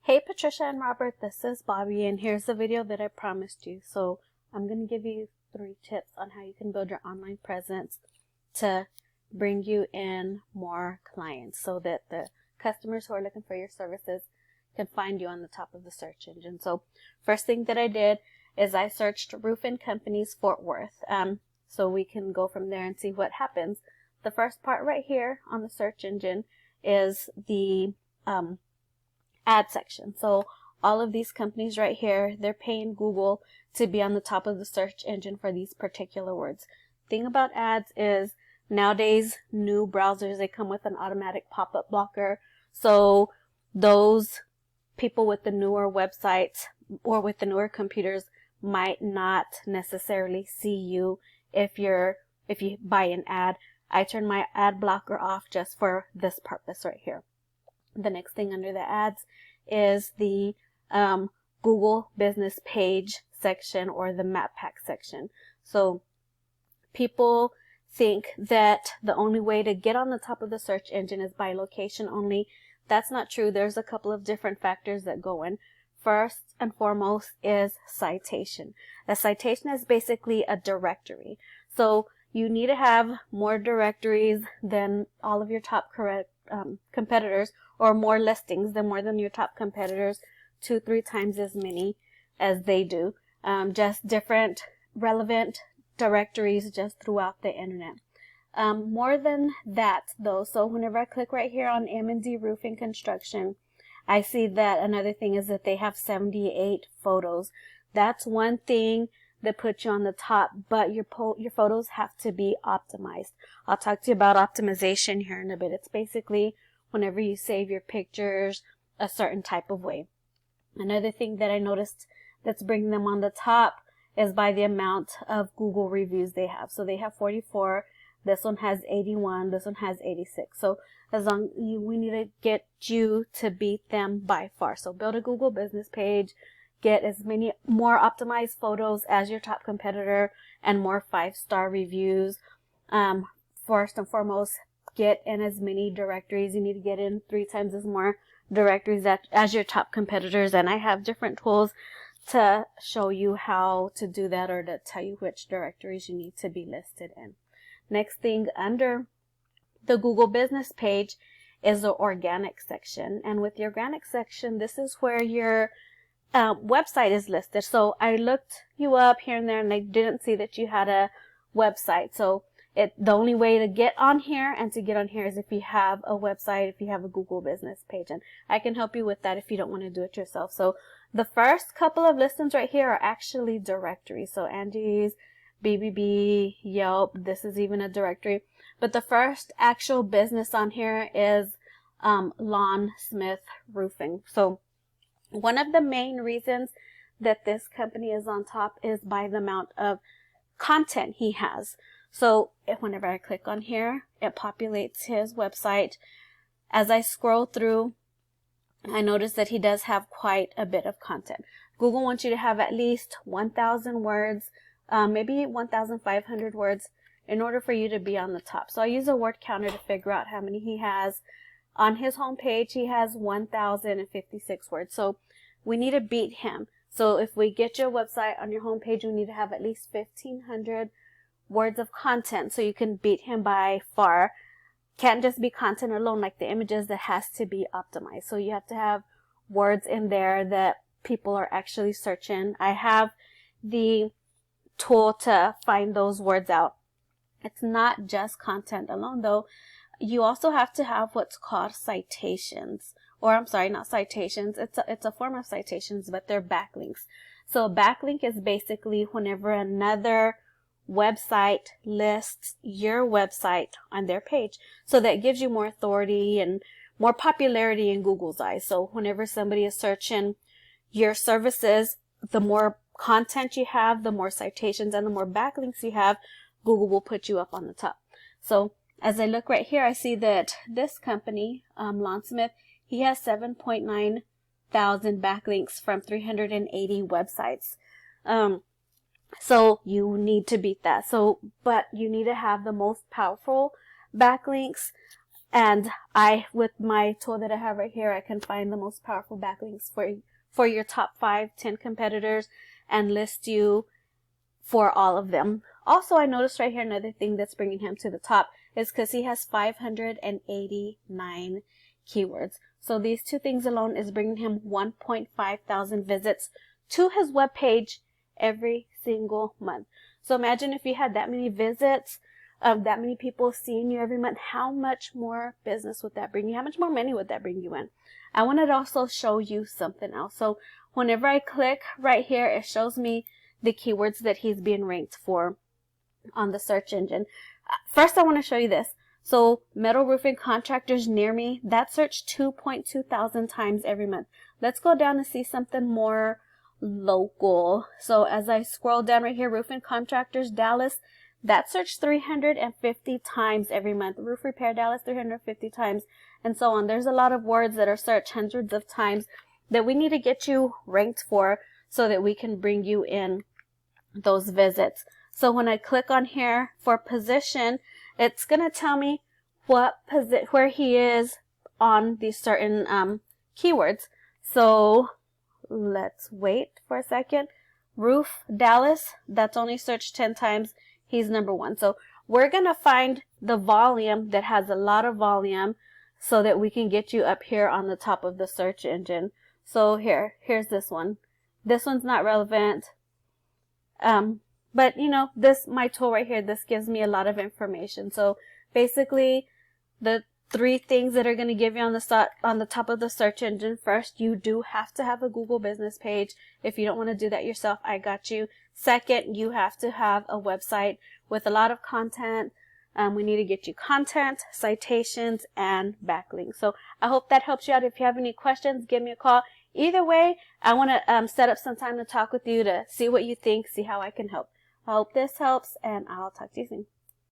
Hey Patricia and Robert, this is Bobby, and here's the video that I promised you. So I'm going to give you 3 tips on how you can build your online presence to bring you in more clients so that the customers who are looking for your services can find you on the top of the search engine. So first thing that I did is I searched roofing companies Fort Worth, so we can go from there and see what happens. The first part right here on the search engine is the ad section. So all of these companies right here, they're paying Google to be on the top of the search engine for these particular words. Thing about ads is nowadays new browsers, they come with an automatic pop-up blocker. So those people with the newer websites or with the newer computers might not necessarily see you if you buy an ad. I turn my ad blocker off just for this purpose right here. The next thing under the ads is the Google business page section or the map pack section. So people think that the only way to get on the top of the search engine is by location only. That's not true. There's a couple of different factors that go in. First and foremost is citation. A citation is basically a directory. So you need to have more directories than all of your top competitors, or more listings than more than your top competitors, 2-3 times as many as they do. Just different relevant directories just throughout the internet. More than that though, so whenever I click right here on M&D Roofing Construction, I see that another thing is that they have 78 photos. That's one thing that puts you on the top, but your photos have to be optimized. I'll talk to you about optimization here in a bit. It's basically whenever you save your pictures a certain type of way. Another thing that I noticed that's bringing them on the top is by the amount of Google reviews they have. So they have 44. This one has 81. This one has 86. So we need to get you to beat them by far. So build a Google business page, get as many more optimized photos as your top competitor, and more 5-star reviews. First and foremost, get in as many directories. You need to get in 3 times as more directories as your top competitors. And I have different tools to show you how to do that, or to tell you which directories you need to be listed in. Next thing under the Google business page is the organic section. And with the organic section, this is where your website is listed. So I looked you up here and there and I didn't see that you had a website. So the only way to get on here and to get on here is if you have a website, if you have a Google business page. And I can help you with that if you don't want to do it yourself. So the first couple of listings right here are actually directories. So Angie's, BBB, Yelp, this is even a directory. But the first actual business on here is Smith Roofing. So one of the main reasons that this company is on top is by the amount of content he has. So whenever I click on here, it populates his website. As I scroll through, I notice that he does have quite a bit of content. Google wants you to have at least 1,000 words, maybe 1,500 words in order for you to be on the top. So I use a word counter to figure out how many he has. On his homepage, he has 1,056 words. So we need to beat him. So if we get your website on your homepage, we need to have at least 1,500 words of content so you can beat him by far. Can't just be content alone like the images, that has to be optimized. So you have to have words in there that people are actually searching. I have the tool to find those words out. It's not just content alone though. You also have to have what's called citations, or I'm sorry, not citations. It's a form of citations, but they're backlinks. So a backlink is basically whenever another website lists your website on their page. So that gives you more authority and more popularity in Google's eyes. So whenever somebody is searching your services, the more content you have, the more citations and the more backlinks you have, Google will put you up on the top. So as I look right here, I see that this company, Smith, he has 7.9 thousand backlinks from 380 websites. So you need to beat that. But you need to have the most powerful backlinks And with my tool that I have right here, I can find the most powerful backlinks for your top 5-10 competitors and list you for all of them. Also, I noticed right here another thing that's bringing him to the top is because he has 589 keywords. So these two things alone is bringing him 1.5 thousand visits to his webpage every single month. So imagine if you had that many visits, that many people seeing you every month, how much more business would that bring you? How much more money would that bring you in? I wanted to also show you something else. So whenever I click right here, it shows me the keywords that he's being ranked for on the search engine. First, I want to show you this. So metal roofing contractors near me, that searched 2.2 thousand times every month. Let's go down and see something more local. So as I scroll down right here, roofing contractors Dallas, that searched 350 times every month. Roof repair Dallas, 350 times, and so on. There's a lot of words that are searched hundreds of times that we need to get you ranked for so that we can bring you in those visits. So when I click on here for position, it's going to tell me where he is on these certain keywords. So let's wait for a second. Roof Dallas, that's only searched 10 times. He's number 1. So we're going to find the volume that has a lot of volume so that we can get you up here on the top of the search engine. So here's this one. This one's not relevant. But you know, my tool right here, this gives me a lot of information. So basically the 3 things that are going to give you on the top of the search engine. First, you do have to have a Google business page. If you don't want to do that yourself, I got you. Second, you have to have a website with a lot of content. We need to get you content, citations, and backlinks. So I hope that helps you out. If you have any questions, give me a call. Either way, I want to set up some time to talk with you to see what you think, see how I can help. I hope this helps, and I'll talk to you soon.